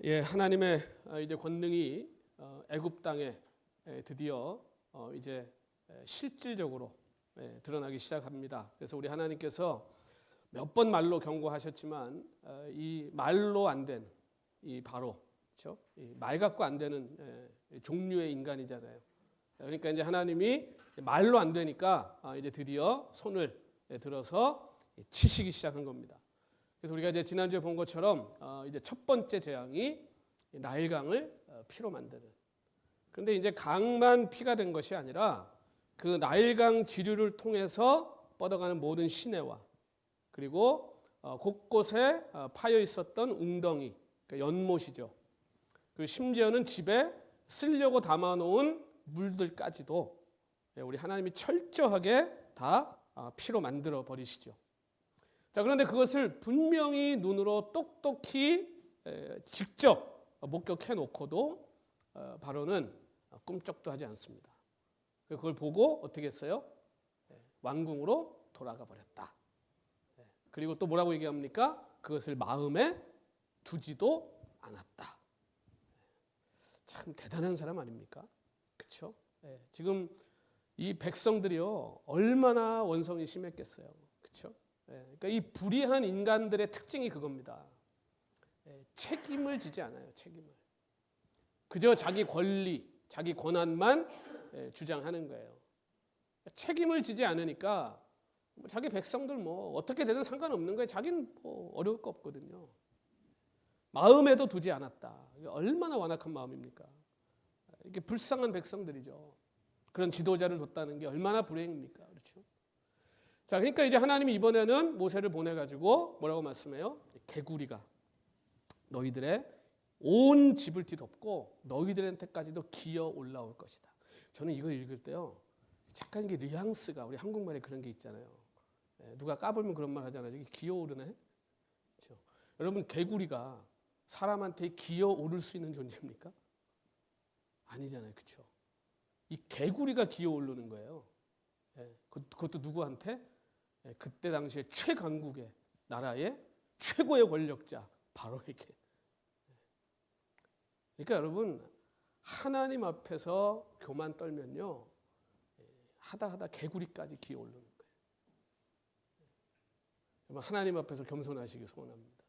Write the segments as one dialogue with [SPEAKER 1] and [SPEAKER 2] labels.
[SPEAKER 1] 예, 하나님의 이제 권능이 애굽 땅에 드디어 이제 실질적으로 드러나기 시작합니다. 그래서 우리 하나님께서 몇 번 말로 경고하셨지만 이 말로 안 된 이 바로 그렇죠? 이 말 갖고 안 되는 종류의 인간이잖아요. 그러니까 이제 하나님이 말로 안 되니까 이제 드디어 손을 들어서 치시기 시작한 겁니다. 그래서 우리가 이제 지난주에 본 것처럼 이제 첫 번째 재앙이 나일강을 피로 만드는. 그런데 이제 강만 피가 된 것이 아니라 그 나일강 지류를 통해서 뻗어가는 모든 시내와 그리고 곳곳에 파여 있었던 웅덩이, 그러니까 연못이죠. 그리고 심지어는 집에 쓰려고 담아놓은 물들까지도 우리 하나님이 철저하게 다 피로 만들어 버리시죠. 자, 그런데 그것을 분명히 눈으로 똑똑히 직접 목격해 놓고도 바로는 꿈쩍도 하지 않습니다. 그걸 보고 어떻게 했어요? 왕궁으로 돌아가 버렸다. 그리고 또 뭐라고 얘기합니까? 그것을 마음에 두지도 않았다. 참 대단한 사람 아닙니까? 그렇죠? 지금 이 백성들이요 얼마나 원성이 심했겠어요. 그렇죠? 그러니까 이 불의한 인간들의 특징이 그겁니다. 책임을 지지 않아요. 책임을. 그저 자기 권리, 자기 권한만 주장하는 거예요. 책임을 지지 않으니까 자기 백성들 뭐 어떻게 되든 상관없는 거예요. 자기는 뭐 어려울 거 없거든요. 마음에도 두지 않았다. 얼마나 완악한 마음입니까? 이게 불쌍한 백성들이죠. 그런 지도자를 뒀다는 게 얼마나 불행입니까? 그렇죠? 자, 그러니까 이제 하나님이 이번에는 모세를 보내가지고 뭐라고 말씀해요? 개구리가 너희들의 온 집을 뒤덮고 너희들한테까지도 기어 올라올 것이다. 저는 이걸 읽을 때요, 잠깐 이게 뉘앙스가 우리 한국말에 그런 게 있잖아요. 누가 까불면 그런 말 하잖아요. 이게 기어 오르네. 그렇죠? 여러분, 개구리가 사람한테 기어 오를 수 있는 존재입니까? 아니잖아요, 그렇죠? 이 개구리가 기어 오르는 거예요. 그것도 누구한테? 그때 당시에 최강국의 나라의 최고의 권력자 바로에게. 그러니까 여러분, 하나님 앞에서 교만 떨면요 하다 개구리까지 기어 오르는 거예요. 하나님 앞에서 겸손하시기 소원합니다.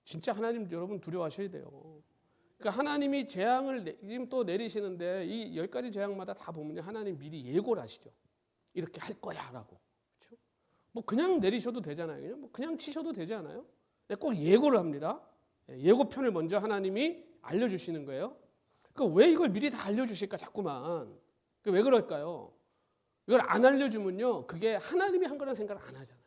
[SPEAKER 1] 진짜 하나님 여러분 두려워하셔야 돼요. 그러니까 하나님이 재앙을 지금 또 내리시는데 이 10가지 재앙마다 다 보면요 하나님 미리 예고를 하시죠. 이렇게 할 거야라고. 그렇죠? 뭐 그냥 내리셔도 되잖아요. 그냥 치셔도 되지 않아요? 꼭 예고를 합니다. 예고편을 먼저 하나님이 알려주시는 거예요. 그러니까 왜 이걸 미리 다 알려주실까 자꾸만. 왜 그럴까요? 이걸 안 알려주면요 그게 하나님이 한 거라는 생각을 안 하잖아요.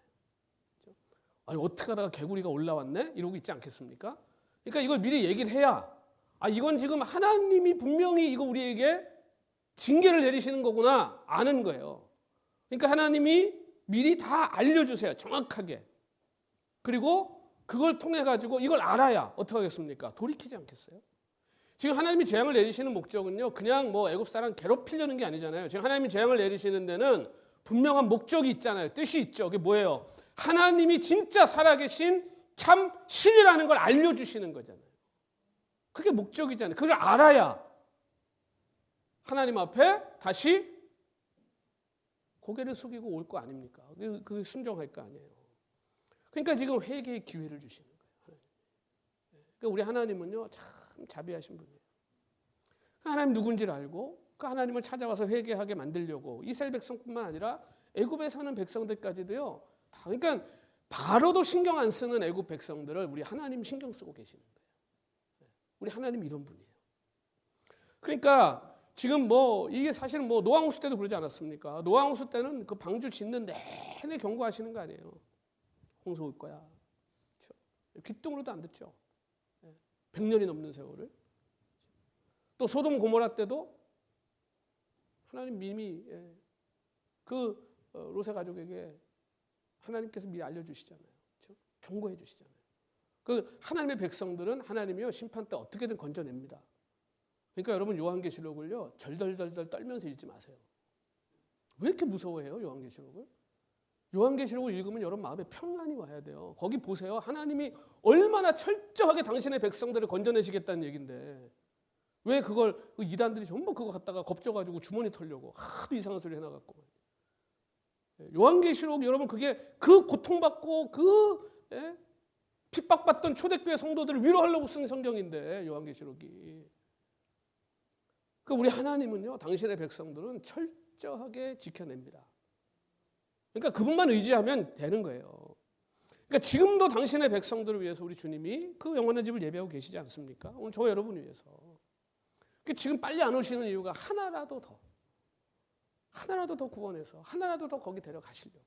[SPEAKER 1] 그렇죠? 아니, 어떻게 하다가 개구리가 올라왔네? 이러고 있지 않겠습니까? 그러니까 이걸 미리 얘기를 해야 이건 지금 하나님이 분명히 이거 우리에게 징계를 내리시는 거구나 아는 거예요. 그러니까 하나님이 미리 다 알려주세요. 정확하게. 그리고 그걸 통해 가지고 이걸 알아야 어떻게 하겠습니까? 돌이키지 않겠어요? 지금 하나님이 재앙을 내리시는 목적은요 그냥 뭐 애굽 사람 괴롭히려는 게 아니잖아요. 지금 하나님이 재앙을 내리시는 데는 분명한 목적이 있잖아요. 뜻이 있죠. 그게 뭐예요? 하나님이 진짜 살아계신 참 신이라는 걸 알려주시는 거잖아요. 그게 목적이잖아요. 그걸 알아야 하나님 앞에 다시 고개를 숙이고 올 거 아닙니까? 그 순종할 거 아니에요. 그러니까 지금 회개의 기회를 주시는 거예요. 그러니까 우리 하나님은요 참 자비하신 분이에요. 하나님 누군지를 알고 그 하나님을 찾아와서 회개하게 만들려고 이스라엘 백성뿐만 아니라 애굽에 사는 백성들까지도요. 그러니까 바로도 신경 안 쓰는 애굽 백성들을 우리 하나님 신경 쓰고 계시는 거예요. 우리 하나님 이런 분이에요. 그러니까 지금 뭐 이게 사실 뭐 노아홍수 때도 그러지 않았습니까? 노아홍수 때는 그 방주 짓는 내내 경고하시는 거 아니에요. 홍수 올 거야. 그렇죠? 귓등으로도 안 듣죠. 100년이 넘는 세월을. 또 소돔 고모라 때도 하나님 이미 그 롯의 가족에게 하나님께서 미리 알려주시잖아요. 그렇죠? 경고해 주시잖아요. 그 하나님의 백성들은 하나님이요 심판 때 어떻게든 건져냅니다. 그러니까 여러분 요한계시록을요 절덜덜덜 떨면서 읽지 마세요. 왜 이렇게 무서워해요 요한계시록을? 요한계시록을 읽으면 여러분 마음에 평안이 와야 돼요. 거기 보세요. 하나님이 얼마나 철저하게 당신의 백성들을 건져내시겠다는 얘기인데 왜 그걸 이단들이 전부 그거 갖다가 겁줘가지고 주머니 털려고 하도 이상한 소리 해나갔고. 요한계시록 여러분 그게 그 고통받고 핍박받던 초대교회 성도들을 위로하려고 쓴 성경인데 요한계시록이. 그러니까 우리 하나님은요 당신의 백성들은 철저하게 지켜냅니다. 그러니까 그분만 의지하면 되는 거예요. 그러니까 지금도 당신의 백성들을 위해서 우리 주님이 그 영원한 집을 예배하고 계시지 않습니까? 오늘 저와 여러분을 위해서. 그러니까 지금 빨리 안 오시는 이유가 하나라도 더 구원해서 하나라도 더 거기 데려가시려고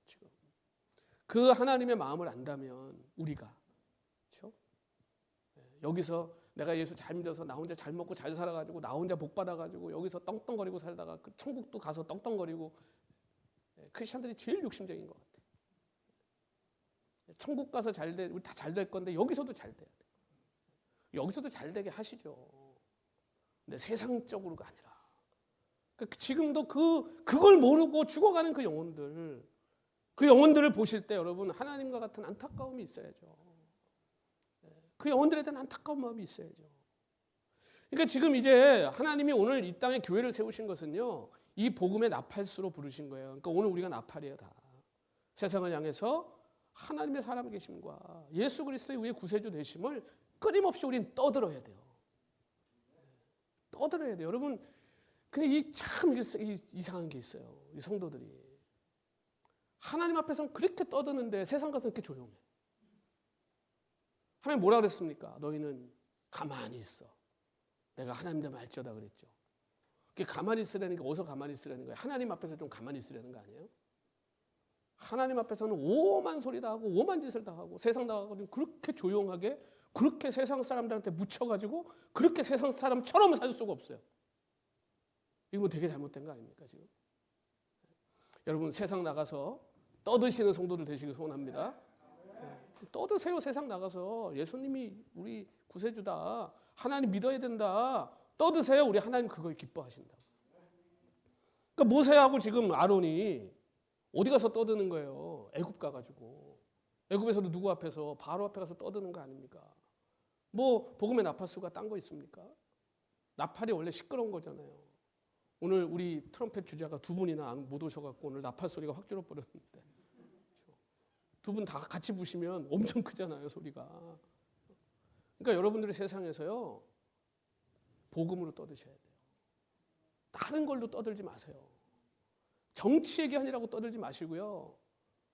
[SPEAKER 1] 지금. 그 하나님의 마음을 안다면 우리가 그렇죠? 여기서 내가 예수 잘 믿어서 나 혼자 잘 먹고 잘 살아가지고 나 혼자 복 받아가지고 여기서 떵떵거리고 살다가 그 천국도 가서 떵떵거리고 크리스천들이 제일 욕심적인 것 같아요. 천국 가서 우리 다 잘 될 건데 여기서도 잘 돼야 돼요. 여기서도 잘 되게 하시죠. 근데 세상적으로가 아니라 그러니까 지금도 그걸 모르고 죽어가는 그 영혼들을 보실 때 여러분 하나님과 같은 안타까움이 있어야죠. 그 영혼들에 대한 안타까운 마음이 있어야죠. 그러니까 지금 이제 하나님이 오늘 이 땅에 교회를 세우신 것은요. 이 복음의 나팔수로 부르신 거예요. 그러니까 오늘 우리가 나팔이에요 다. 세상을 향해서 하나님의 살아계심과 예수 그리스도의 우리의 구세주 되심을 끊임없이 우리는 떠들어야 돼요. 떠들어야 돼요. 여러분 근데 참 이상한 게 있어요. 이 성도들이 하나님 앞에서는 그렇게 떠드는데 세상 가서는 그렇게 조용해. 하나님 뭐라 그랬습니까? 너희는 가만히 있어. 내가 하나님 되면 알지어다 그랬죠. 그게 가만히 있으라는 게 어디서 가만히 있으라는 거예요? 하나님 앞에서 좀 가만히 있으라는 거 아니에요? 하나님 앞에서는 오만 소리 다 하고 오만 짓을 다 하고 세상 나가고 그렇게 조용하게 그렇게 세상 사람들한테 묻혀가지고 그렇게 세상 사람처럼 살 수가 없어요. 이거 되게 잘못된 거 아닙니까 지금? 여러분 세상 나가서 떠드시는 성도들 되시길 소원합니다. 떠드세요. 세상 나가서 예수님이 우리 구세주다. 하나님 믿어야 된다. 떠드세요. 우리 하나님 그걸 기뻐하신다. 그러니까 모세하고 지금 아론이 어디 가서 떠드는 거예요? 애굽 가가지고. 애굽에서도 누구 앞에서 바로 앞에 가서 떠드는 거 아닙니까? 뭐 복음의 나팔수가 딴 거 있습니까? 나팔이 원래 시끄러운 거잖아요. 오늘 우리 트럼펫 주자가 두 분이나 못 오셔갖고 오늘 나팔 소리가 확 줄어버렸는데 두 분 다 같이 부시면 엄청 크잖아요 소리가. 그러니까 여러분들이 세상에서요 복음으로 떠드셔야 돼요. 다른 걸로 떠들지 마세요. 정치 얘기하느라고 떠들지 마시고요.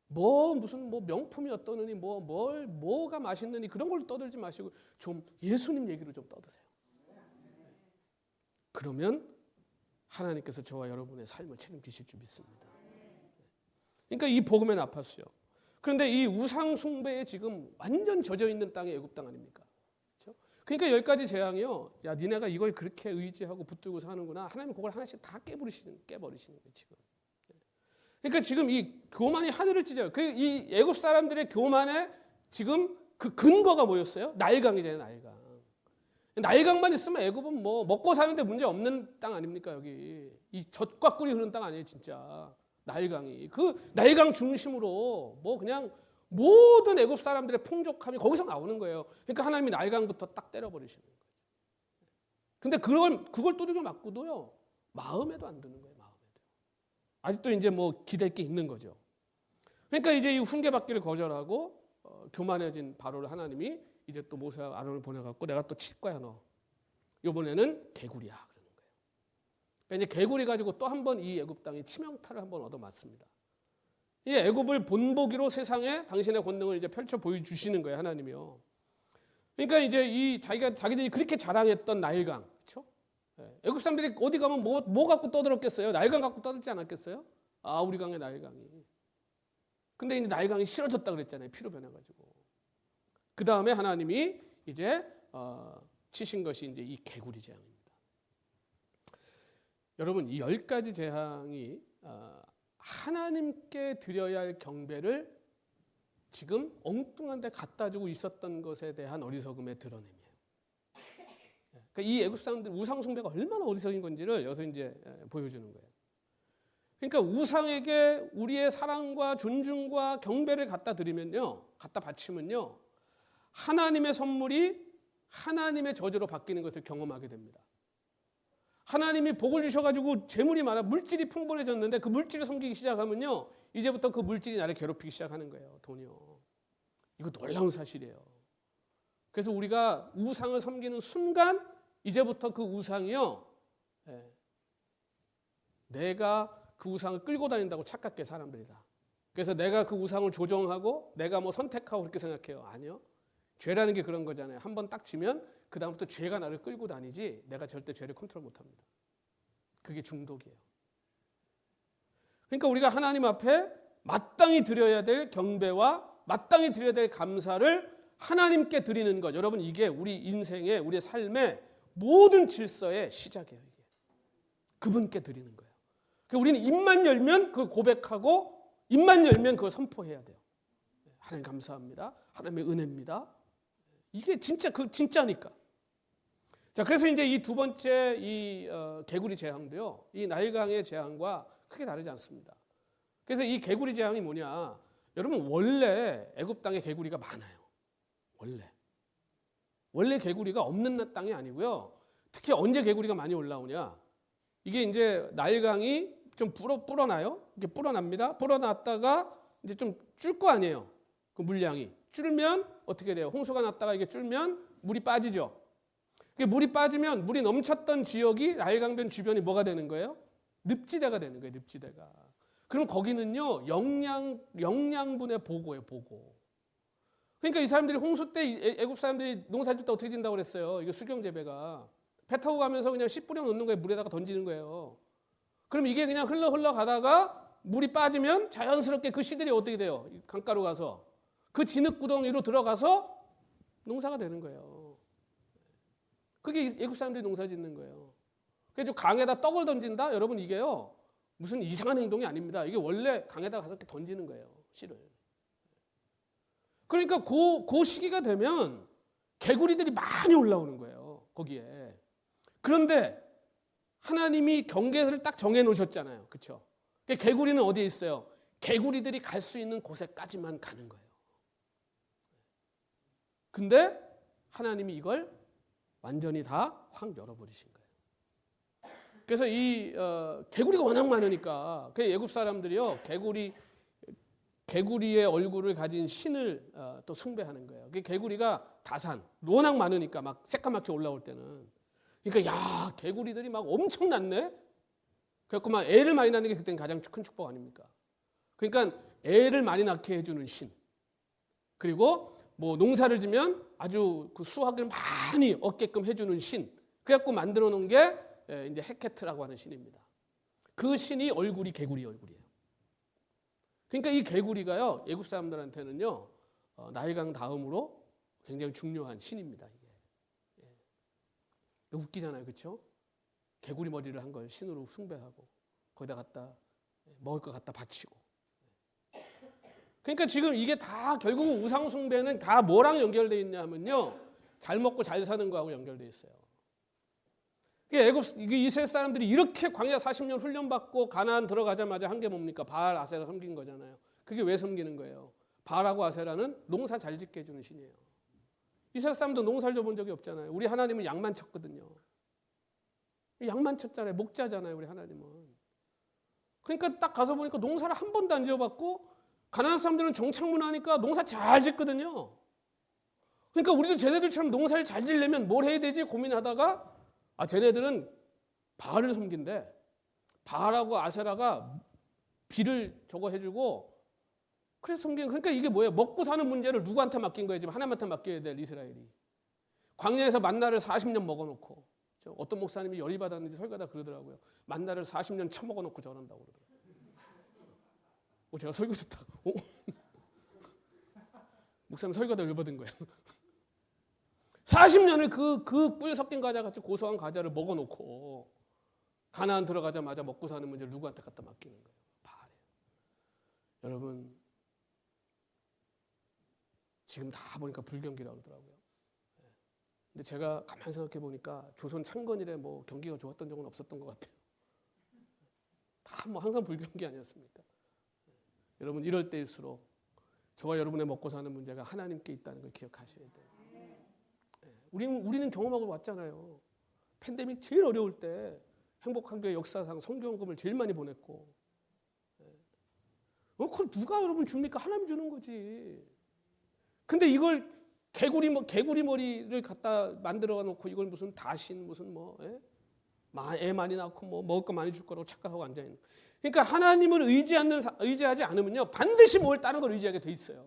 [SPEAKER 1] 무슨 명품이 어떠느니 뭐가 맛있느니 그런 걸로 떠들지 마시고 좀 예수님 얘기로 좀 떠드세요. 그러면 하나님께서 저와 여러분의 삶을 책임지실 줄 믿습니다. 그러니까 이 복음의 나팔수요. 그런데 이 우상 숭배에 지금 완전 젖어 있는 땅이 애굽 땅 아닙니까? 그렇죠? 그러니까 10가지 재앙이요. 야, 니네가 이걸 그렇게 의지하고 붙들고 사는구나. 하나님 그걸 하나씩 다 깨버리시는 거예요, 지금. 그러니까 지금 이 교만이 하늘을 찢어요. 이 애굽 사람들의 교만에 지금 그 근거가 뭐였어요? 나일강이잖아요, 나일강. 나일강만 있으면 애굽은 뭐 먹고 사는데 문제 없는 땅 아닙니까, 여기. 이 젖과 꿀이 흐르는 땅 아니에요, 진짜. 나일강이. 그 나일강 중심으로 뭐 그냥 모든 애굽 사람들의 풍족함이 거기서 나오는 거예요. 그러니까 하나님이 나일강부터 딱 때려버리시는 거예요. 근데 그걸 두들겨 맞고도요, 마음에도 안 드는 거예요, 마음에도. 아직도 이제 뭐 기댈 게 있는 거죠. 그러니까 이제 이 훈계받기를 거절하고 교만해진 바로를 하나님이 이제 또 모세와 아론을 보내갖고 내가 또 칠 거야 너. 이번에는 개구리야 그러는 거예요. 그러니까 이제 개구리 가지고 또 한 번 이 애굽 땅에 치명타를 한번 얻어맞습니다. 이 애굽을 본보기로 세상에 당신의 권능을 이제 펼쳐 보여주시는 거예요 하나님이요. 그러니까 이제 이 자기들이 그렇게 자랑했던 나일강, 그렇죠? 애굽 사람들이 어디 가면 뭐 갖고 떠들었겠어요? 나일강 갖고 떠들지 않았겠어요? 아 우리 강의 나일강이. 근데 이제 나일강이 싫어졌다 그랬잖아요. 피로 변해가지고. 그 다음에 하나님이 이제 치신 것이 이제 이 개구리 재앙입니다. 여러분 이 10가지 재앙이 하나님께 드려야 할 경배를 지금 엉뚱한 데 갖다 주고 있었던 것에 대한 어리석음의 드러냄이에요. 그러니까 이 애굽 사람들 우상 숭배가 얼마나 어리석인 건지를 여기서 이제 보여주는 거예요. 그러니까 우상에게 우리의 사랑과 존중과 경배를 갖다 드리면요, 갖다 바치면요, 하나님의 선물이 하나님의 저주로 바뀌는 것을 경험하게 됩니다. 하나님이 복을 주셔가지고 재물이 많아, 물질이 풍부해졌는데 그 물질을 섬기기 시작하면요, 이제부터 그 물질이 나를 괴롭히기 시작하는 거예요. 돈이요. 이거 놀라운 사실이에요. 그래서 우리가 우상을 섬기는 순간 이제부터 그 우상이요, 내가 그 우상을 끌고 다닌다고 착각해, 사람들이 다. 그래서 내가 그 우상을 조정하고 내가 뭐 선택하고 그렇게 생각해요. 아니요. 죄라는 게 그런 거잖아요. 한번 딱 치면 그 다음부터 죄가 나를 끌고 다니지 내가 절대 죄를 컨트롤 못합니다. 그게 중독이에요. 그러니까 우리가 하나님 앞에 마땅히 드려야 될 경배와 마땅히 드려야 될 감사를 하나님께 드리는 것, 여러분, 이게 우리 인생의, 우리의 삶의 모든 질서의 시작이에요. 이게 그분께 드리는 거예요. 그러니까 우리는 입만 열면 그걸 고백하고 입만 열면 그걸 선포해야 돼요. 하나님 감사합니다. 하나님의 은혜입니다. 이게 진짜 진짜니까. 자, 그래서 이제 이 두 번째 이 개구리 재앙도요, 이 나일강의 재앙과 크게 다르지 않습니다. 그래서 이 개구리 재앙이 뭐냐? 여러분, 원래 애굽 땅에 개구리가 많아요. 원래 개구리가 없는 땅이 아니고요. 특히 언제 개구리가 많이 올라오냐? 이게 이제 나일강이 좀 불어나요. 이게 불어납니다. 불어났다가 이제 좀 줄 거 아니에요. 그 물량이 줄면 어떻게 돼요? 홍수가 났다가 이게 줄면 물이 빠지죠. 물이 빠지면 물이 넘쳤던 지역이 나일강변 주변이 뭐가 되는 거예요? 늪지대가 되는 거예요. 늪지대가. 그럼 거기는요, 영양분의 보고예요. 보고. 그러니까 이 사람들이 홍수 때 애굽 사람들이 농사질 때 어떻게 진다고 그랬어요? 이게 수경 재배가 배 타고 가면서 그냥 씨 뿌려 놓는 거예요. 물에다가 던지는 거예요. 그럼 이게 그냥 흘러 가다가 물이 빠지면 자연스럽게 그 씨들이 어떻게 돼요? 강가로 가서 그 진흙 구덩이로 들어가서 농사가 되는 거예요. 그게 애굽 사람들이 농사 짓는 거예요. 그래서 강에다 떡을 던진다? 여러분, 이게요, 무슨 이상한 행동이 아닙니다. 이게 원래 강에다 가서 이렇게 던지는 거예요. 씨를. 그러니까 그 시기가 되면 개구리들이 많이 올라오는 거예요. 거기에. 그런데 하나님이 경계를 딱 정해 놓으셨잖아요. 그렇죠? 개구리는 어디에 있어요? 개구리들이 갈 수 있는 곳에까지만 가는 거예요. 근데 하나님이 이걸 완전히 다 확 열어버리신 거예요. 그래서 이 개구리가 워낙 많으니까 그 애굽 사람들이요, 개구리의 얼굴을 가진 신을 또 숭배하는 거예요. 그 개구리가 다산 워낙 많으니까 막 새까맣게 올라올 때는, 그러니까 야, 개구리들이 막 엄청 났네. 그래갖고 막 애를 많이 낳는 게 그때는 가장 큰 축복 아닙니까? 그러니까 애를 많이 낳게 해주는 신. 그리고 뭐 농사를 지면 아주 그 수확을 많이 얻게끔 해주는 신. 그래갖고 만들어 놓은 게 이제 헤케트라고 하는 신입니다. 그 신이 얼굴이 개구리 얼굴이에요. 그러니까 이 개구리가요, 애굽 사람들한테는요, 나일강 다음으로 굉장히 중요한 신입니다. 이게. 웃기잖아요, 그렇죠? 개구리 머리를 한 걸 신으로 숭배하고 거기다 갖다 먹을 것 갖다 바치고. 그러니까 지금 이게 다 결국은 우상 숭배는 다 뭐랑 연결되어 있냐 하면요, 잘 먹고 잘 사는 거하고 연결되어 있어요. 이스라엘 사람들이 이렇게 광야 40년 훈련받고 가나안 들어가자마자 한 게 뭡니까? 바알 아세라 섬긴 거잖아요. 그게 왜 섬기는 거예요? 바알하고 아세라는 농사 잘 짓게 해주는 신이에요. 이스라엘 사람도 농사를 져본 적이 없잖아요. 우리 하나님은 양만 쳤거든요. 양만 쳤잖아요. 목자잖아요, 우리 하나님은. 그러니까 딱 가서 보니까 농사를 한 번도 안 지어봤고, 가나안 사람들은 정착문화니까 농사 잘 짓거든요. 그러니까 우리도 쟤네들처럼 농사를 잘 지려면 뭘 해야 되지 고민하다가, 쟤네들은 바알을 섬긴대. 바알하고 아세라가 비를 저거 해주고, 그래서 섬긴. 그러니까 이게 뭐예요? 먹고 사는 문제를 누구한테 맡긴 거예요? 지금 하나님한테 맡겨야 될 이스라엘이. 광야에서 만나를 40년 먹어놓고, 어떤 목사님이 열이 받았는지 설교하다 그러더라고요. 만나를 40년 처먹어놓고 저런다고 그러더라고요. 제가 설교 듣다. 목사님 설교하다 열받은 거예요. 40년을 그 꿀 섞인 과자 같이 고소한 과자를 먹어놓고 가나안 들어가자마자 먹고 사는 문제를 누구한테 갖다 맡기는 거예요? 바알이에요. 여러분, 지금 다 보니까 불경기라고 그러더라고요. 근데 제가 가만히 생각해 보니까 조선 창건일에 뭐 경기가 좋았던 적은 없었던 것 같아요. 다 뭐 항상 불경기 아니었습니까? 여러분 이럴 때일수록 저와 여러분의 먹고 사는 문제가 하나님께 있다는 걸 기억하셔야 돼요. 우리는 경험하고 왔잖아요. 팬데믹 제일 어려울 때 행복한 교회 역사상 성경금을 제일 많이 보냈고, 그걸 누가 여러분 줍니까? 하나님 주는 거지. 근데 이걸 개구리 머리를 갖다 만들어 놓고 이걸 무슨 다신 무슨 애 많이 낳고 뭐 먹을 거 많이 줄 거라고 착각하고 앉아 있는. 그러니까 하나님을 의지하지 않으면요 반드시 뭘 다른 걸 의지하게 돼 있어요.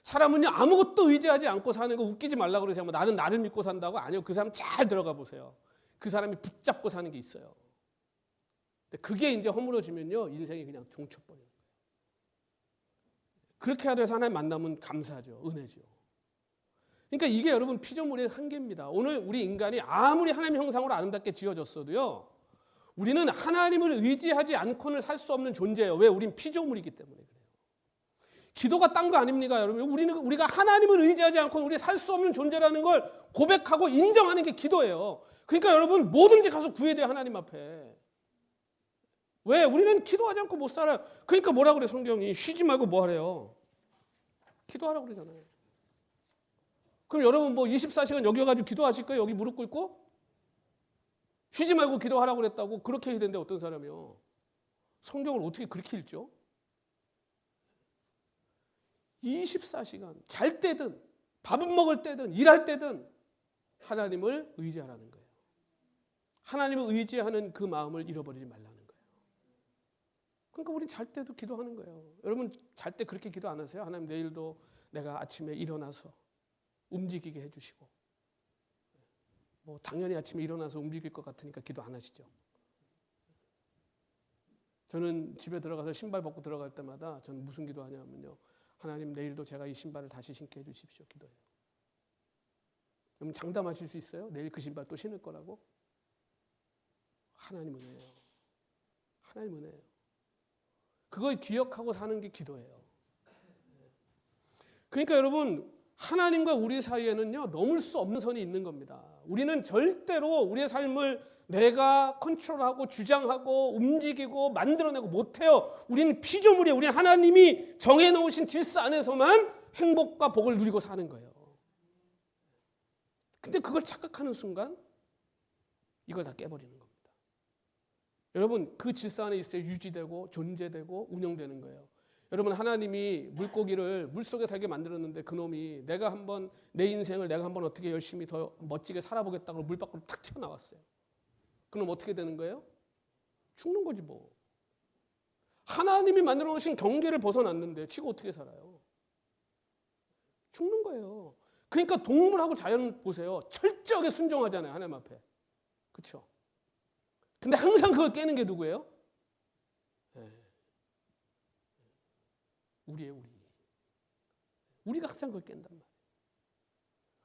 [SPEAKER 1] 사람은요 아무것도 의지하지 않고 사는 거 웃기지 말라고 그러세요. 뭐 나는 나를 믿고 산다고? 아니요. 그 사람 잘 들어가 보세요. 그 사람이 붙잡고 사는 게 있어요. 근데 그게 이제 허물어지면요 인생이 그냥 종쳐버려요. 그렇게 하면서 하나님 만나면 감사하죠. 은혜죠. 그러니까 이게 여러분 피조물의 한계입니다. 오늘 우리 인간이 아무리 하나님의 형상으로 아름답게 지어졌어도요 우리는 하나님을 의지하지 않고는 살 수 없는 존재예요. 왜? 우린 피조물이기 때문에 그래요. 기도가 딴 거 아닙니까, 여러분? 우리가 하나님을 의지하지 않고는 우리 살 수 없는 존재라는 걸 고백하고 인정하는 게 기도예요. 그러니까 여러분 뭐든지 가서 구해야 돼요, 하나님 앞에. 왜? 우리는 기도하지 않고 못 살아요. 그러니까 뭐라 그래 성경이? 쉬지 말고 뭐 하래요? 기도하라고 그러잖아요. 그럼 여러분 뭐 24시간 여기 와가지고 기도하실 거예요? 여기 무릎 꿇고? 쉬지 말고 기도하라고 그랬다고 그렇게 해야 되는데 어떤 사람이요? 성경을 어떻게 그렇게 읽죠? 24시간 잘 때든 밥은 먹을 때든 일할 때든 하나님을 의지하라는 거예요. 하나님을 의지하는 그 마음을 잃어버리지 말라는 거예요. 그러니까 우리 잘 때도 기도하는 거예요. 여러분 잘 때 그렇게 기도 안 하세요? 하나님 내일도 내가 아침에 일어나서 움직이게 해주시고 뭐 당연히 아침에 일어나서 움직일 것 같으니까 기도 안 하시죠? 저는 집에 들어가서 신발 벗고 들어갈 때마다 저는 무슨 기도하냐면요. 하나님 내일도 제가 이 신발을 다시 신게 해주십시오. 기도해요. 그럼 장담하실 수 있어요? 내일 그 신발 또 신을 거라고? 하나님 은혜예요. 하나님 은혜예요. 그걸 기억하고 사는 게 기도예요. 그러니까 여러분 하나님과 우리 사이에는요 넘을 수 없는 선이 있는 겁니다. 우리는 절대로 우리의 삶을 내가 컨트롤하고 주장하고 움직이고 만들어내고 못해요. 우리는 피조물이에요. 우리는 하나님이 정해놓으신 질서 안에서만 행복과 복을 누리고 사는 거예요. 근데 그걸 착각하는 순간 이걸 다 깨버리는 겁니다. 여러분 그 질서 안에 있어야 유지되고 존재되고 운영되는 거예요. 여러분 하나님이 물고기를 물속에 살게 만들었는데 그놈이 내가 한번 내 인생을 내가 한번 어떻게 열심히 더 멋지게 살아보겠다고 물 밖으로 탁 튀어나왔어요. 그럼 어떻게 되는 거예요? 죽는 거지 뭐. 하나님이 만들어 놓으신 경계를 벗어났는데 치고 어떻게 살아요? 죽는 거예요. 그러니까 동물하고 자연 보세요. 철저하게 순종하잖아요. 하나님 앞에. 그렇죠? 근데 항상 그걸 깨는 게 누구예요? 우리예요. 우리가 항상 그걸 깬단 말이에요.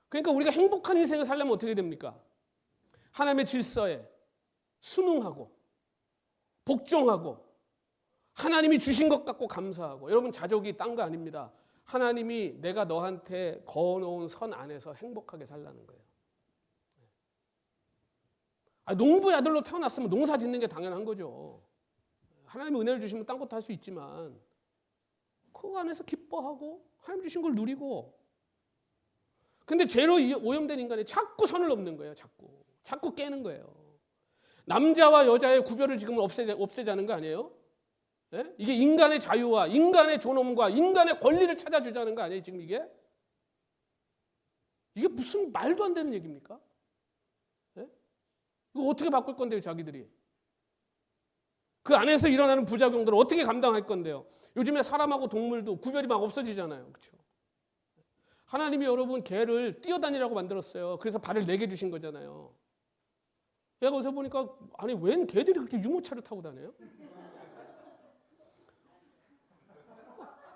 [SPEAKER 1] 그러니까 우리가 행복한 인생을 살려면 어떻게 됩니까? 하나님의 질서에 순응하고 복종하고 하나님이 주신 것 갖고 감사하고. 여러분 자족이 딴 거 아닙니다. 하나님이 내가 너한테 거어놓은 선 안에서 행복하게 살라는 거예요. 농부의 아들로 태어났으면 농사 짓는 게 당연한 거죠. 하나님이 은혜를 주시면 딴 것도 할 수 있지만 그 안에서 기뻐하고 하나님 주신 걸 누리고. 근데 죄로 오염된 인간이 자꾸 선을 넘는 거예요. 자꾸 깨는 거예요. 남자와 여자의 구별을 지금 없애자는 거 아니에요? 예? 이게 인간의 자유와 인간의 존엄과 인간의 권리를 찾아주자는 거 아니에요? 지금 이게 무슨 말도 안 되는 얘기입니까? 예? 이거 어떻게 바꿀 건데요, 자기들이? 그 안에서 일어나는 부작용들을 어떻게 감당할 건데요? 요즘에 사람하고 동물도 구별이 막 없어지잖아요. 그렇죠? 하나님이 여러분 개를 뛰어다니라고 만들었어요. 그래서 발을 4개 주신 거잖아요. 내가 거기서 보니까 아니 웬 개들이 그렇게 유모차를 타고 다녀요?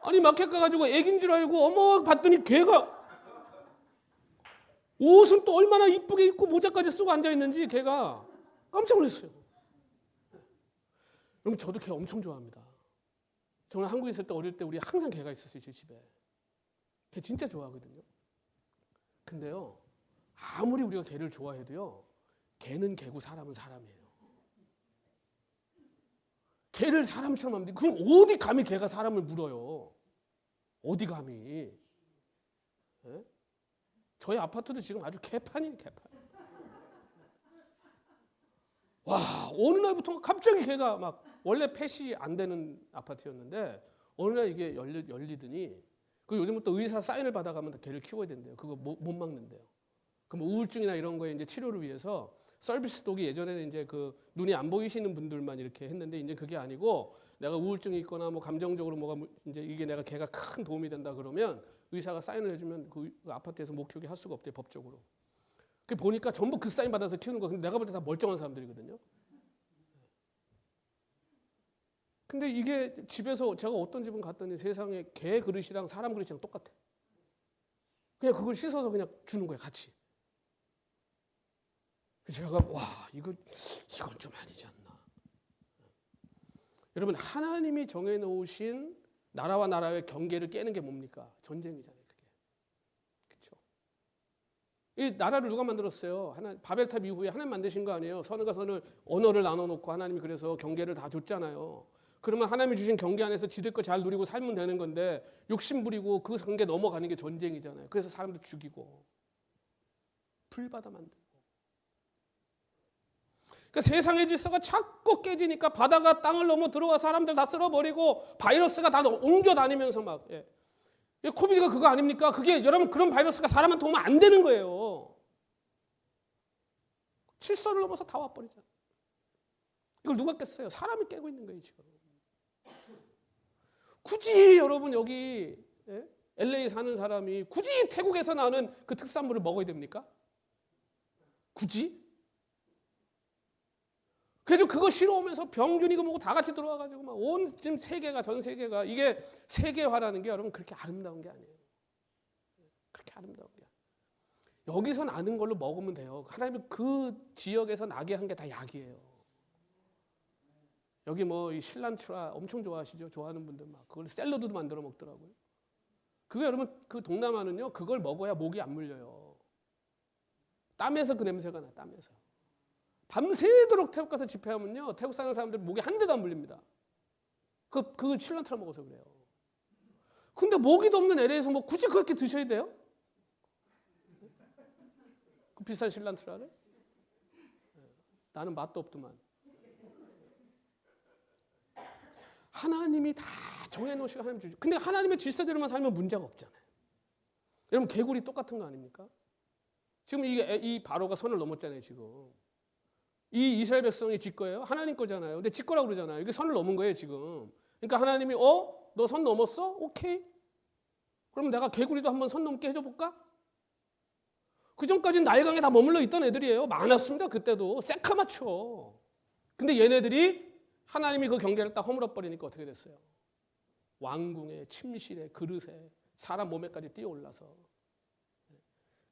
[SPEAKER 1] 아니 마켓 가가지고 애기인 줄 알고 어머 봤더니 개가 옷은 또 얼마나 이쁘게 입고 모자까지 쓰고 앉아있는지 개가 깜짝 놀랐어요. 여러분 저도 개 엄청 좋아합니다. 저는 한국에 있을 때 어릴 때 우리 항상 개가 있었어요. 제 집에. 개 진짜 좋아하거든요. 근데요 아무리 우리가 개를 좋아해도요 개는 개고 사람은 사람이에요. 개를 사람처럼 하면 돼. 그럼 어디 감히 개가 사람을 물어요? 어디 감히? 예? 저희 아파트도 지금 아주 개판이에요, 개판. 와, 어느 날부터 갑자기 개가 막 원래 펫이 안 되는 아파트였는데 어느 날 이게 열리더니 그 요즘부터 의사 사인을 받아가면 개를 키워야 된대요. 그거 못 막는데요. 그럼 우울증이나 이런 거에 이제 치료를 위해서 서비스 독이 예전에는 이제 그 눈이 안 보이시는 분들만 이렇게 했는데 이제 그게 아니고 내가 우울증이 있거나 뭐 감정적으로 뭐가 이제 이게 내가 개가 큰 도움이 된다 그러면 의사가 사인을 해주면 그 아파트에서 못 키우게 할 수가 없대요, 법적으로. 그 보니까 전부 그 사인 받아서 키우는 거. 근데 내가 볼 때 다 멀쩡한 사람들이거든요. 근데 이게 집에서 제가 어떤 집은 갔더니 세상에 개 그릇이랑 사람 그릇이랑 똑같아. 그냥 그걸 씻어서 그냥 주는 거예요, 같이. 제가 와, 이건 좀 아니지 않나. 여러분, 하나님이 정해놓으신 나라와 나라의 경계를 깨는 게 뭡니까? 전쟁이잖아요, 그게. 그렇죠? 이 나라를 누가 만들었어요? 바벨탑 이후에 하나님 만드신 거 아니에요? 선과 선을 언어를 나눠놓고 하나님이 그래서 경계를 다 줬잖아요. 그러면 하나님이 주신 경계 안에서 지들 거 잘 누리고 살면 되는 건데 욕심 부리고 그 경계 넘어가는 게 전쟁이잖아요. 그래서 사람들 죽이고 불바다 만들고. 그러니까 세상의 질서가 자꾸 깨지니까 바다가 땅을 넘어 들어와 사람들 다 쓸어버리고 바이러스가 다 옮겨 다니면서 막. 코비드가 그거 아닙니까? 그게 여러분 그런 바이러스가 사람한테 오면 안 되는 거예요. 질서를 넘어서 다 와버리잖아요. 이걸 누가 깼어요? 사람이 깨고 있는 거예요 지금. 굳이 여러분 여기 LA 사는 사람이 굳이 태국에서 나는 그 특산물을 먹어야 됩니까? 굳이? 그래도 그거 싫어오면서 병균이고 뭐고 다 같이 들어와가지고 막 온 지금 세계가 전 세계가 이게 세계화라는 게 여러분 그렇게 아름다운 게 아니에요. 그렇게 아름다운 게 아니에요. 여기서 나는 걸로 먹으면 돼요. 하나님은 그 지역에서 나게 한 게 다 약이에요. 여기 뭐 이 실란트라 엄청 좋아하시죠? 좋아하는 분들 막 그걸 샐러드도 만들어 먹더라고요. 그거 여러분 그 동남아는요 그걸 먹어야 목이 안 물려요. 땀에서 그 냄새가 나. 땀에서. 밤새도록 태국 가서 집회하면요 태국 사는 사람들 목이 한 대도 안 물립니다. 그 실란트라 먹어서 그래요. 근데 모기도 없는 LA에서 뭐 굳이 그렇게 드셔야 돼요? 그 비싼 실란트라를? 나는 맛도 없더만. 하나님이 다 정해놓으시고 하나님 주죠. 근데 하나님의 질서대로만 살면 문제가 없잖아요. 여러분 개구리 똑같은 거 아닙니까? 지금 이 바로가 선을 넘었잖아요. 지금 이 이스라엘 백성이 지 거예요. 하나님 거잖아요. 근데 지 거라고 그러잖아요. 이게 선을 넘은 거예요 지금. 그러니까 하나님이 너 선 넘었어? 오케이. 그럼 내가 개구리도 한번 선 넘게 해줘볼까? 그 전까지는 나일강에 다 머물러 있던 애들이에요. 많았습니다. 그때도 새카맣죠. 근데 얘네들이 하나님이 그 경계를 딱 허물어 버리니까 어떻게 됐어요? 왕궁에 침실에 그릇에 사람 몸에까지 뛰어올라서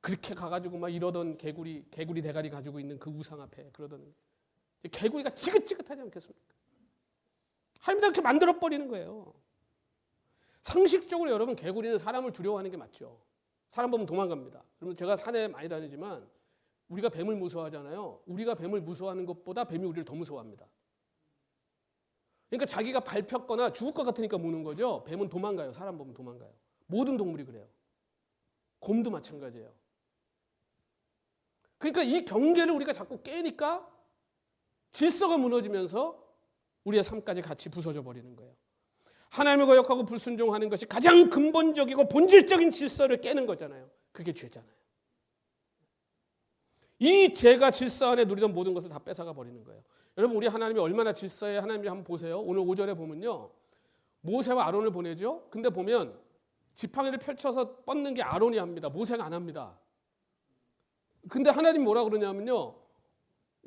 [SPEAKER 1] 그렇게 가가지고 막 이러던 개구리 대가리 가지고 있는 그 우상 앞에 그러던 개구리가 지긋지긋하지 않겠습니까? 하나님이 그렇게 만들어 버리는 거예요. 상식적으로 여러분 개구리는 사람을 두려워하는 게 맞죠. 사람 보면 도망갑니다. 그러면 제가 산에 많이 다니지만 우리가 뱀을 무서워하잖아요. 우리가 뱀을 무서워하는 것보다 뱀이 우리를 더 무서워합니다. 그러니까 자기가 밟혔거나 죽을 것 같으니까 무는 거죠. 뱀은 도망가요. 사람 보면 도망가요. 모든 동물이 그래요. 곰도 마찬가지예요. 그러니까 이 경계를 우리가 자꾸 깨니까 질서가 무너지면서 우리의 삶까지 같이 부서져 버리는 거예요. 하나님을 거역하고 불순종하는 것이 가장 근본적이고 본질적인 질서를 깨는 거잖아요. 그게 죄잖아요. 이 죄가 질서 안에 누리던 모든 것을 다 뺏어가 버리는 거예요. 여러분 우리 하나님이 얼마나 질서에 하나님이 한번 보세요. 오늘 5절에 보면요. 모세와 아론을 보내죠. 근데 보면 지팡이를 펼쳐서 뻗는 게 아론이 합니다. 모세가 안 합니다. 근데 하나님 뭐라 그러냐면요.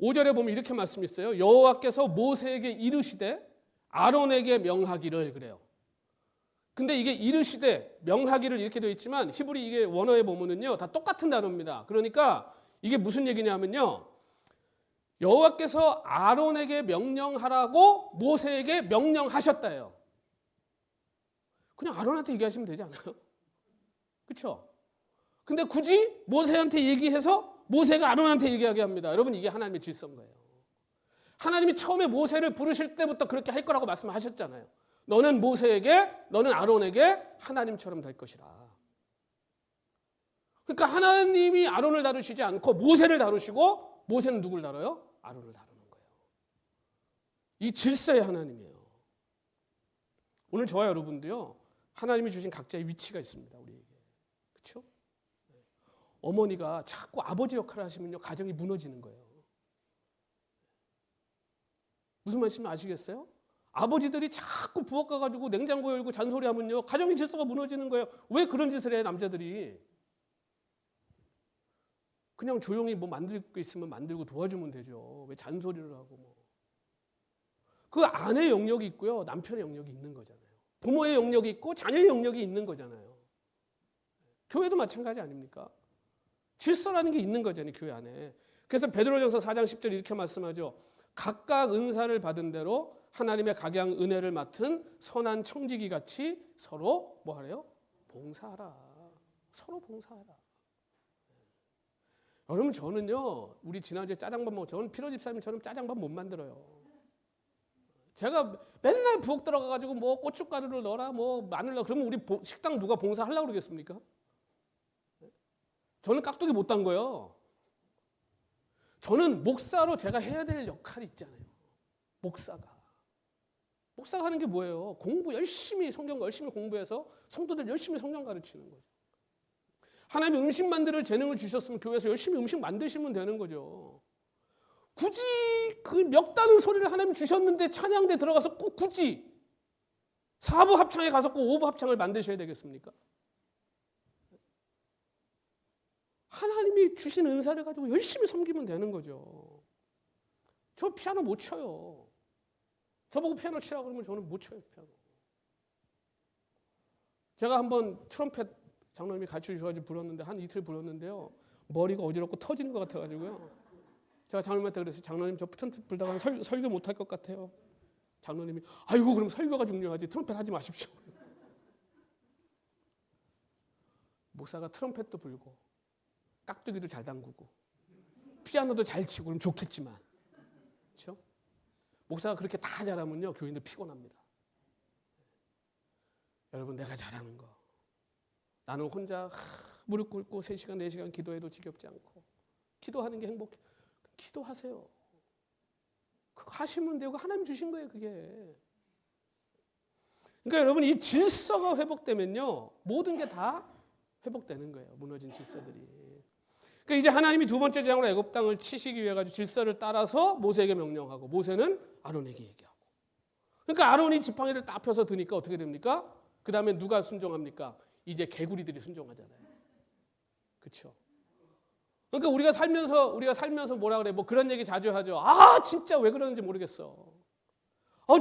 [SPEAKER 1] 5절에 보면 이렇게 말씀이 있어요. 여호와께서 모세에게 이르시되 아론에게 명하기를 그래요. 근데 이게 이르시되 명하기를 이렇게 되어 있지만 히브리 이게 원어에 보면은요. 다 똑같은 단어입니다. 그러니까 이게 무슨 얘기냐면요. 여호와께서 아론에게 명령하라고 모세에게 명령하셨다요. 그냥 아론한테 얘기하시면 되지 않아요? 그렇죠? 근데 굳이 모세한테 얘기해서 모세가 아론한테 얘기하게 합니다. 여러분 이게 하나님의 질서인 거예요. 하나님이 처음에 모세를 부르실 때부터 그렇게 할 거라고 말씀하셨잖아요. 너는 아론에게 하나님처럼 될 것이라. 그러니까 하나님이 아론을 다루시지 않고 모세를 다루시고, 모세는 누굴 다뤄요? 아론을 다루는 거예요. 이 질서의 하나님이에요. 오늘 저와 여러분도요, 하나님이 주신 각자의 위치가 있습니다. 우리에게. 그렇죠? 어머니가 자꾸 아버지 역할을 하시면요, 가정이 무너지는 거예요. 무슨 말씀인지 아시겠어요? 아버지들이 자꾸 부엌 가가지고 냉장고 열고 잔소리하면요, 가정의 질서가 무너지는 거예요. 왜 그런 짓을 해, 남자들이? 그냥 조용히 뭐 만들 거 있으면 만들고 도와주면 되죠. 왜 잔소리를 하고 뭐. 그 아내의 영역이 있고요, 남편의 영역이 있는 거잖아요. 부모의 영역이 있고 자녀의 영역이 있는 거잖아요. 교회도 마찬가지 아닙니까? 질서라는 게 있는 거잖아요, 교회 안에. 그래서 베드로전서 4장 10절 이렇게 말씀하죠. 각각 은사를 받은 대로 하나님의 각양 은혜를 맡은 선한 청지기 같이 서로 뭐 하래요? 봉사하라. 서로 봉사하라. 여러분, 저는요, 우리 지난주에 짜장밥 먹고, 저는 피로 집사님처럼 짜장밥 못 만들어요. 제가 맨날 부엌 들어가가지고 뭐 고춧가루를 넣어라, 뭐 마늘 넣어, 그러면 우리 식당 누가 봉사하려고 그러겠습니까? 저는 깍두기 못 단 거예요. 저는 목사로 제가 해야 될 역할이 있잖아요. 목사가 하는 게 뭐예요? 공부 열심히, 성경 열심히 공부해서 성도들 열심히 성경 가르치는 거죠. 하나님이 음식 만들 재능을 주셨으면 교회에서 열심히 음식 만드시면 되는 거죠. 굳이 그 멱다는 소리를 하나님 주셨는데 찬양대 들어가서 꼭 굳이 4부 합창에 가서 꼭 5부 합창을 만드셔야 되겠습니까? 하나님이 주신 은사를 가지고 열심히 섬기면 되는 거죠. 저 피아노 못 쳐요. 저보고 피아노 치라고 그러면 저는 못 쳐요, 피아노. 제가 한번 트럼펫 장로님이 가르쳐 주셔가지고 불었는데, 한 이틀 불었는데요, 머리가 어지럽고 터지는 것 같아가지고요. 제가 장로님한테 그랬어요. 장로님, 저 트럼펫 불다가 설교 못 할 것 같아요. 장로님이, 아이고, 그럼 설교가 중요하지 트럼펫 하지 마십시오. 목사가 트럼펫도 불고 깍두기도 잘 담그고 피아노도 잘 치고 그럼 좋겠지만, 그렇죠? 목사가 그렇게 다 잘하면요, 교인들 피곤합니다. 여러분, 내가 잘하는 거, 나는 혼자 무릎 꿇고 3시간 4시간 기도해도 지겹지 않고 기도하는 게 행복해. 기도하세요. 그거 하시면 되고, 하나님 주신 거예요, 그게. 그러니까 여러분, 이 질서가 회복되면요, 모든 게 다 회복되는 거예요, 무너진 질서들이. 그러니까 이제 하나님이 두 번째 재앙으로 애굽 땅을 치시기 위해 가지고 질서를 따라서 모세에게 명령하고, 모세는 아론에게 얘기하고. 그러니까 아론이 지팡이를 딱 펴서 드니까 어떻게 됩니까? 그 다음에 누가 순종합니까? 이제 개구리들이 순종하잖아요. 그렇죠? 그러니까 우리가 살면서 뭐라 그래? 뭐 그런 얘기 자주 하죠. 아, 진짜 왜 그러는지 모르겠어.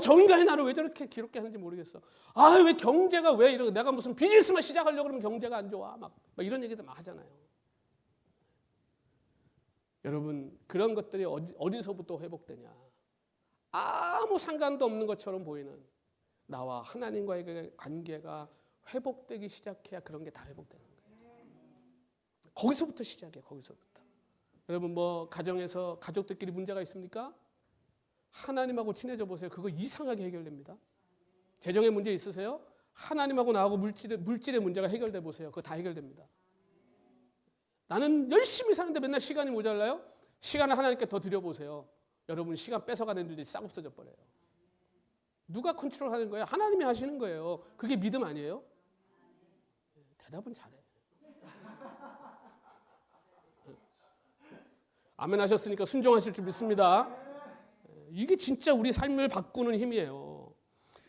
[SPEAKER 1] 저 인간이 나를 왜 저렇게 기롭게 하는지 모르겠어. 아, 왜 경제가 왜 이러고, 내가 무슨 비즈니스만 시작하려고 그러면 경제가 안 좋아. 막 이런 얘기들 막 하잖아요. 여러분, 그런 것들이 어디서부터 회복되냐? 아무 상관도 없는 것처럼 보이는 나와 하나님과의 관계가 회복되기 시작해야 그런 게 다 회복되는 거예요. 거기서부터 시작해요. 거기서부터. 여러분, 뭐 가정에서 가족들끼리 문제가 있습니까? 하나님하고 친해져 보세요. 그거 이상하게 해결됩니다. 재정에 문제 있으세요? 하나님하고 나하고 물질의 문제가 해결돼 보세요. 그거 다 해결됩니다. 나는 열심히 사는데 맨날 시간이 모자라요? 시간을 하나님께 더 드려보세요. 여러분, 시간 뺏어가는 일들이 싹 없어져 버려요. 누가 컨트롤하는 거예요? 하나님이 하시는 거예요. 그게 믿음 아니에요? 대답은 잘해. 아멘 하셨으니까 순종하실 줄 믿습니다. 이게 진짜 우리 삶을 바꾸는 힘이에요.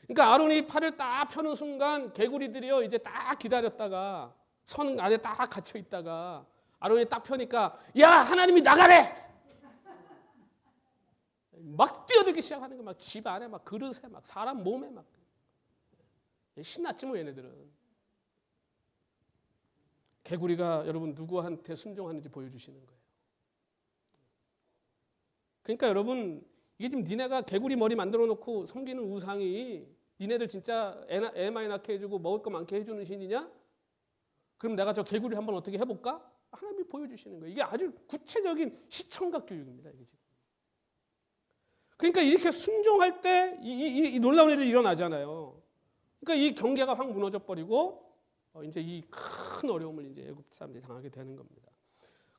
[SPEAKER 1] 그러니까 아론이 팔을 딱 펴는 순간 개구리들이요, 이제 딱 기다렸다가 선 안에 딱 갇혀 있다가 아론이 딱 펴니까, 야, 하나님이 나가래! 막 뛰어들기 시작하는 거, 막 집 안에, 막 그릇에, 막 사람 몸에 막 신났지 뭐, 얘네들은. 개구리가 여러분 누구한테 순종하는지 보여주시는 거예요. 그러니까 여러분, 이게 지금 니네가 개구리 머리 만들어 놓고 섬기는 우상이 니네들 진짜 애 많이 낳게 해주고 먹을 거 많게 해주는 신이냐? 그럼 내가 저 개구리 한번 어떻게 해볼까? 하나님이 보여주시는 거예요. 이게 아주 구체적인 시청각 교육입니다. 이게 지금. 그러니까 이렇게 순종할 때 이 놀라운 일이 일어나잖아요. 그러니까 이 경계가 확 무너져 버리고 이제 이 큰 어려움을 이제 애굽 사람들이 당하게 되는 겁니다.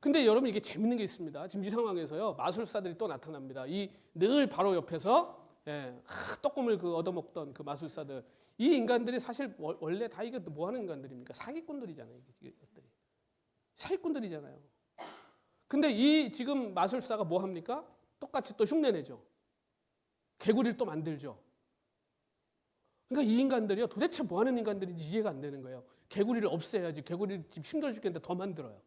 [SPEAKER 1] 근데 여러분 이게 재밌는 게 있습니다. 지금 이 상황에서요 마술사들이 또 나타납니다. 이 늘 바로 옆에서 떡국을 얻어먹던 그 마술사들, 이 인간들이 사실 원래 다 이게 뭐 하는 인간들입니까? 사기꾼들이잖아요. 사기꾼들이잖아요. 근데 이 지금 마술사가 뭐 합니까? 똑같이 또 흉내내죠. 개구리를 또 만들죠. 그러니까 이 인간들이요 도대체 뭐 하는 인간들인지 이해가 안 되는 거예요. 개구리를 없애야지. 개구리를 지금 힘들어 죽겠는데 더 만들어요.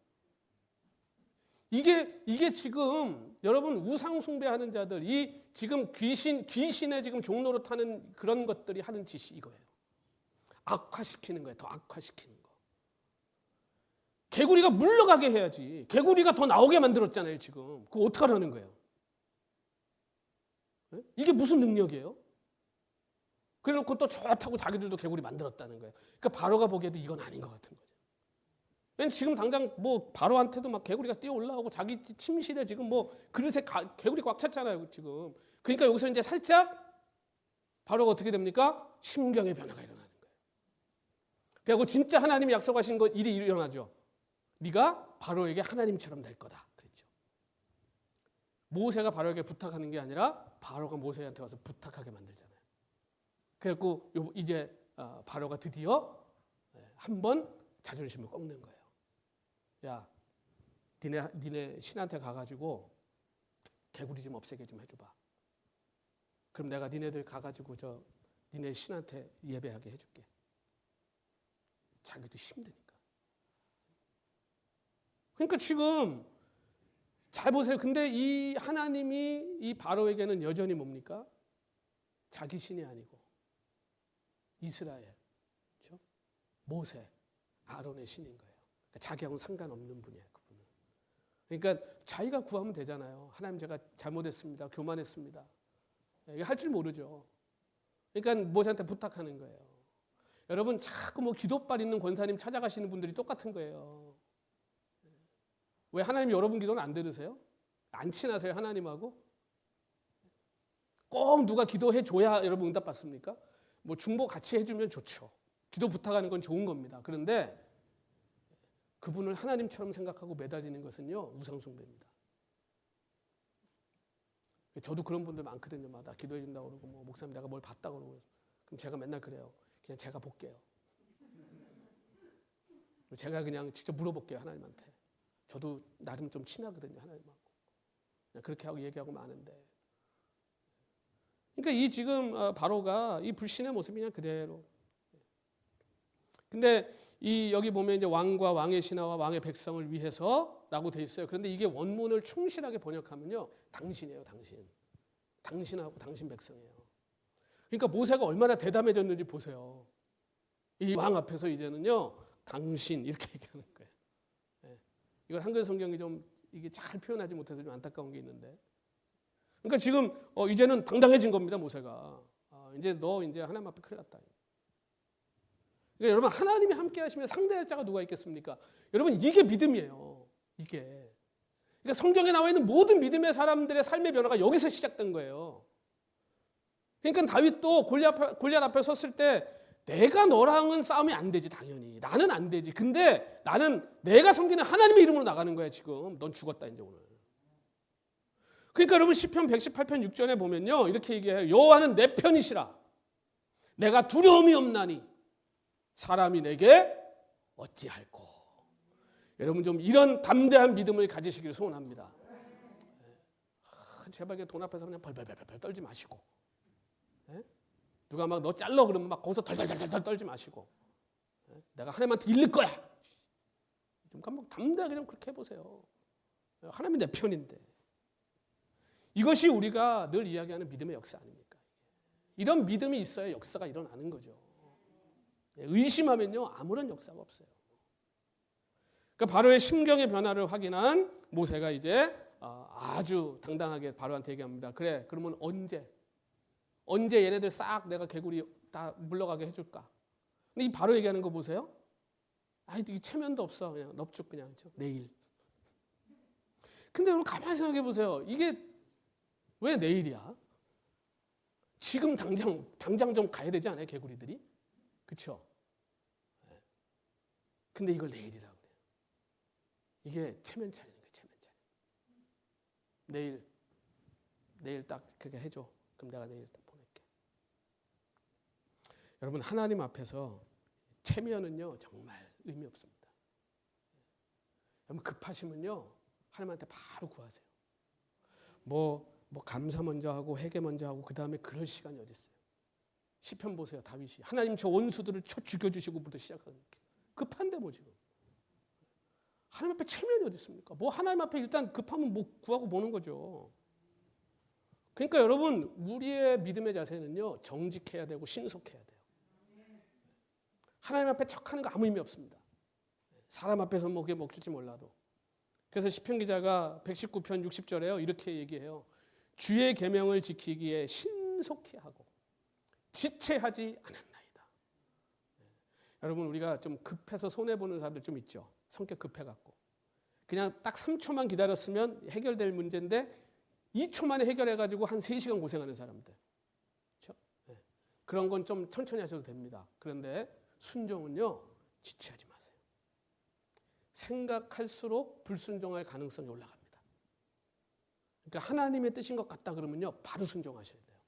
[SPEAKER 1] 이게 지금 여러분 우상 숭배하는 자들, 이 지금 귀신의 지금 종로로 타는 그런 것들이 하는 짓이 이거예요. 악화시키는 거예요. 더 악화시키는 거. 개구리가 물러가게 해야지. 개구리가 더 나오게 만들었잖아요. 지금 그거 어떡하라는 거예요? 이게 무슨 능력이에요? 그래놓고 또 좋다고 자기들도 개구리 만들었다는 거예요. 그러니까 바로가 보기에도 이건 아닌 것 같은 거죠. 왜냐면 지금 당장 뭐 바로한테도 막 개구리가 뛰어 올라오고 자기 침실에 지금 뭐 그릇에 개구리 꽉 찼잖아요 지금. 그러니까 여기서 이제 살짝 바로가 어떻게 됩니까? 심경의 변화가 일어나는 거예요. 그리고 진짜 하나님이 약속하신 것 일이 일어나죠. 네가 바로에게 하나님처럼 될 거다. 그랬죠. 모세가 바로에게 부탁하는 게 아니라 바로가 모세한테 와서 부탁하게 만들잖아요. 그래갖고 이제 바로가 드디어 한번 자존심을 꺾는 거예요. 야, 니네 신한테 가가지고 개구리 좀 없애게 좀 해줘봐. 그럼 내가 니네들 가가지고 니네 신한테 예배하게 해줄게. 자기도 힘드니까. 그러니까 지금 잘 보세요. 근데 이 하나님이 이 바로에게는 여전히 뭡니까? 자기 신이 아니고 이스라엘, 그렇죠? 모세, 아론의 신인 거예요. 그러니까 자기하고는 상관없는 분이에요. 그분은. 그러니까 자기가 구하면 되잖아요. 하나님 제가 잘못했습니다. 교만했습니다. 할 줄 모르죠. 그러니까 모세한테 부탁하는 거예요. 여러분 자꾸 뭐 기도빨 있는 권사님 찾아가시는 분들이 똑같은 거예요. 왜 하나님 여러분 기도는 안 들으세요? 안 친하세요 하나님하고? 꼭 누가 기도해 줘야 여러분 응답 받습니까? 뭐 중보 같이 해주면 좋죠. 기도 부탁하는 건 좋은 겁니다. 그런데 그분을 하나님처럼 생각하고 매달리는 것은요 우상숭배입니다. 저도 그런 분들 많거든요. 나 기도해 준다고 그러고 뭐 목사님 내가 뭘 봤다고 그러고 그럼 제가 맨날 그래요. 그냥 제가 볼게요. 제가 그냥 직접 물어볼게요 하나님한테. 저도 나름 좀 친하거든요 하나님하고. 그냥 그렇게 하고 얘기하고 마는데. 그러니까 이 지금 바로가 이 불신의 모습이 그냥 그대로. 근데 이 여기 보면 이제 왕과 왕의 신하와 왕의 백성을 위해서라고 돼 있어요. 그런데 이게 원문을 충실하게 번역하면요, 당신이에요, 당신. 당신하고 당신 백성이에요. 그러니까 모세가 얼마나 대담해졌는지 보세요. 이 왕 앞에서 이제는요, 당신 이렇게 얘기하는 거예요. 네. 이걸 한글 성경이 좀 이게 잘 표현하지 못해서 좀 안타까운 게 있는데. 그러니까 지금 이제는 당당해진 겁니다, 모세가. 이제 너 이제 하나님 앞에 큰일 났다. 그러니까 여러분 하나님이 함께 하시면 상대할 자가 누가 있겠습니까? 여러분 이게 믿음이에요. 이게. 그러니까 성경에 나와 있는 모든 믿음의 사람들의 삶의 변화가 여기서 시작된 거예요. 그러니까 다윗도 골리앗 앞에 섰을 때 내가 너랑은 싸움이 안 되지 당연히. 나는 안 되지. 근데 나는 내가 섬기는 하나님의 이름으로 나가는 거야 지금. 넌 죽었다 이제 오늘. 그러니까 여러분 시편 118편 6절에 보면요. 이렇게 얘기해요. 여호와는 내 편이시라. 내가 두려움이 없나니 사람이 내게 어찌할꼬. 여러분 좀 이런 담대한 믿음을 가지시기를 소원합니다. 제발 돈 앞에서 그냥 벌벌벌 떨지 마시고, 누가 막 너 잘러 그러면 막 거기서 덜덜덜덜 떨지 마시고, 내가 하나님한테 잃을 거야. 좀 담대하게 좀 그렇게 해보세요. 하나님이 내 편인데. 이것이 우리가 늘 이야기하는 믿음의 역사 아닙니까? 이런 믿음이 있어야 역사가 일어나는 거죠. 의심하면요 아무런 역사가 없어요. 그러니까 바로의 심경의 변화를 확인한 모세가 이제 아주 당당하게 바로한테 얘기합니다. 그래, 그러면 언제 얘네들 싹 내가 개구리 다 물러가게 해줄까? 근데 이 바로 얘기하는 거 보세요. 이 체면도 없어. 그냥 넙죽 그냥 내일. 근데 여러분 가만히 생각해 보세요. 이게 왜 내일이야? 지금 당장 좀 가야 되지 않아요, 개구리들이? 그렇죠? 근데 이걸 내일이라고 그래요. 이게 체면 차리는 거예요, 체면 차리. 내일 딱 그렇게 해줘. 그럼 내가 내일 딱 보낼게. 여러분, 하나님 앞에서 체면은요 정말 의미 없습니다. 여러분, 급하시면요 하나님한테 바로 구하세요. 뭐 감사 먼저 하고 회개 먼저 하고 그 다음에 그럴 시간이 어디 있어요? 시편 보세요. 다윗이 하나님 저 원수들을 쳐 죽여주시고부터 시작하는 급한데 뭐 지금 하나님 앞에 체면이 어디 있습니까? 뭐 하나님 앞에 일단 급하면 뭐 구하고 보는 거죠. 그러니까 여러분, 우리의 믿음의 자세는요 정직해야 되고 신속해야 돼요. 하나님 앞에 척하는 거 아무 의미 없습니다. 사람 앞에서 뭐 그게 먹힐지 몰라도. 그래서 시편 기자가 119편 60절에요 이렇게 얘기해요. 주의 계명을 지키기에 신속히 하고 지체하지 않았나이다. 여러분, 우리가 좀 급해서 손해보는 사람들 좀 있죠. 성격 급해갖고 그냥 딱 3초만 기다렸으면 해결될 문제인데 2초 만에 해결해가지고 한 3시간 고생하는 사람들. 그렇죠? 네. 그런 건 좀 천천히 하셔도 됩니다. 그런데 순종은요 지체하지 마세요. 생각할수록 불순종할 가능성이 올라갑니다. 그러니까 하나님의 뜻인 것 같다 그러면요 바로 순종하셔야 돼요.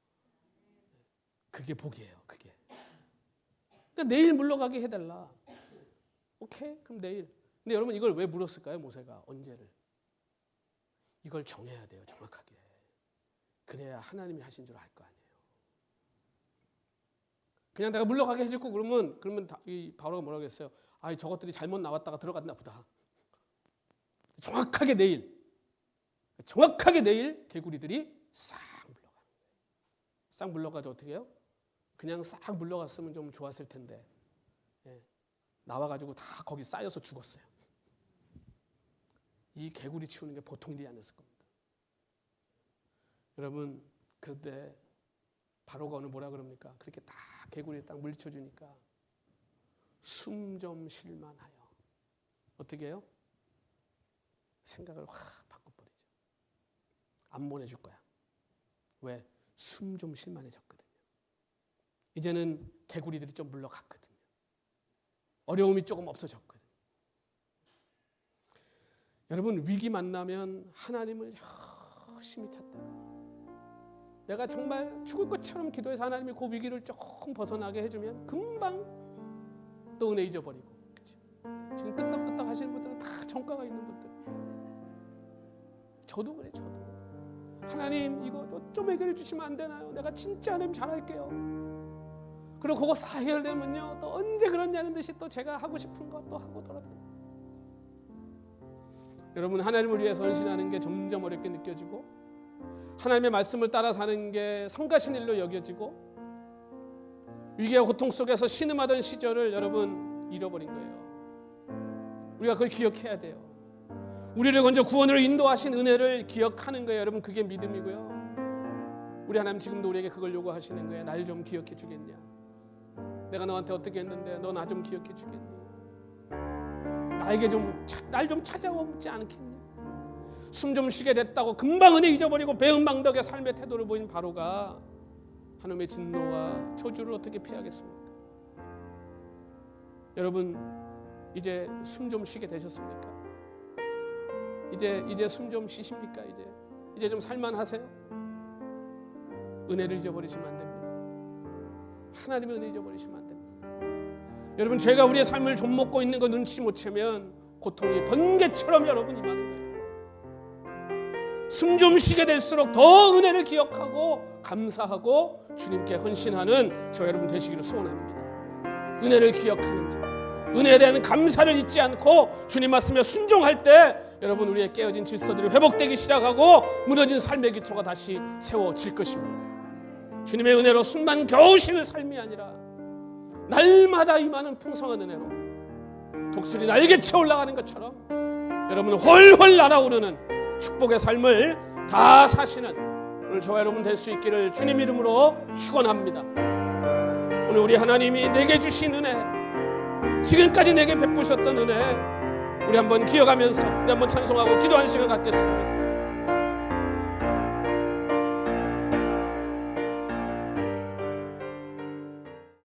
[SPEAKER 1] 그게 복이에요. 그게. 그러니까 내일 물러가게 해달라. 오케이, 그럼 내일. 근데 여러분, 이걸 왜 물었을까요? 모세가 언제를? 이걸 정해야 돼요, 정확하게. 그래야 하나님이 하신 줄 알 거 아니에요. 그냥 내가 물러가게 해주고 그러면 이 바로가 뭐라고 했어요? 아, 저것들이 잘못 나왔다가 들어갔나 보다. 정확하게 내일 개구리들이 싹 물러가는 거예요. 싹 물러가죠. 어떻게 해요? 그냥 싹 물러갔으면 좀 좋았을 텐데 나와가지고 다 거기 쌓여서 죽었어요. 이 개구리 치우는 게 보통 일이 아니었을 겁니다. 여러분, 그런데 바로가 오늘 뭐라 그럽니까? 그렇게 딱 개구리 딱 물리쳐주니까 숨 좀 쉴만하여. 어떻게 해요? 생각을 확 바꿔버리죠. 안 보내줄 거야. 왜? 숨 좀 쉴만해졌거든요. 이제는 개구리들이 좀 물러갔거든요. 어려움이 조금 없어졌거든요. 여러분, 위기 만나면 하나님을 열심히 찾다가 내가 정말 죽을 것처럼 기도해서 하나님이 그 위기를 조금 벗어나게 해주면 금방 또 은혜 잊어버리고. 그렇죠? 지금 끄떡끄떡 하시는 분들은 다 정가가 있는 분들. 저도 그래, 저도. 하나님, 이거 좀 해결해 주시면 안 되나요? 내가 진짜 하나님 잘할게요. 그리고 그거 다 해결되면요 또 언제 그러냐는 듯이 또 제가 하고 싶은 거 또 하고 돌아다니고. 여러분, 하나님을 위해서 헌신하는 게 점점 어렵게 느껴지고 하나님의 말씀을 따라 사는 게 성가신 일로 여겨지고 위기와 고통 속에서 신음하던 시절을 여러분 잃어버린 거예요. 우리가 그걸 기억해야 돼요. 우리를 먼저 구원으로 인도하신 은혜를 기억하는 거예요. 여러분, 그게 믿음이고요. 우리 하나님 지금도 우리에게 그걸 요구하시는 거예요. 날 좀 기억해 주겠냐? 내가 너한테 어떻게 했는데 너 나 좀 기억해 주겠니? 나에게 날 좀 찾아오지 않겠냐? 숨 좀 쉬게 됐다고 금방 은혜 잊어버리고 배은망덕의 삶의 태도를 보인 바로가 하나님의 진노와 저주를 어떻게 피하겠습니까? 여러분, 이제 숨 좀 쉬게 되셨습니까? 이제 숨 좀 쉬십니까? 이제 좀 살만하세요? 은혜를 잊어버리시면 안 됩니다. 하나님의 은혜 잊어버리시면 안 됩니다. 여러분, 죄가 우리의 삶을 좀 먹고 있는 거 눈치 못 채면 고통이 번개처럼 여러분 임하는 거예요. 숨 좀 쉬게 될수록 더 은혜를 기억하고 감사하고 주님께 헌신하는 저 여러분 되시기를 소원합니다. 은혜를 기억하는 자, 은혜에 대한 감사를 잊지 않고 주님 말씀에 순종할 때 여러분, 우리의 깨어진 질서들이 회복되기 시작하고 무너진 삶의 기초가 다시 세워질 것입니다. 주님의 은혜로 숨만 겨우 쉬는 삶이 아니라 날마다 임하는 풍성한 은혜로 독수리 날개쳐 올라가는 것처럼 여러분 훨훨 날아오르는 축복의 삶을 다 사시는 오늘 저와 여러분 될 수 있기를 주님 이름으로 축원합니다. 오늘 우리 하나님이 내게 주신 은혜, 지금까지 내게 베푸셨던 은혜, 우리 한번 기억하면서 우리 한번 찬송하고 기도하는 시간 갖겠습니다.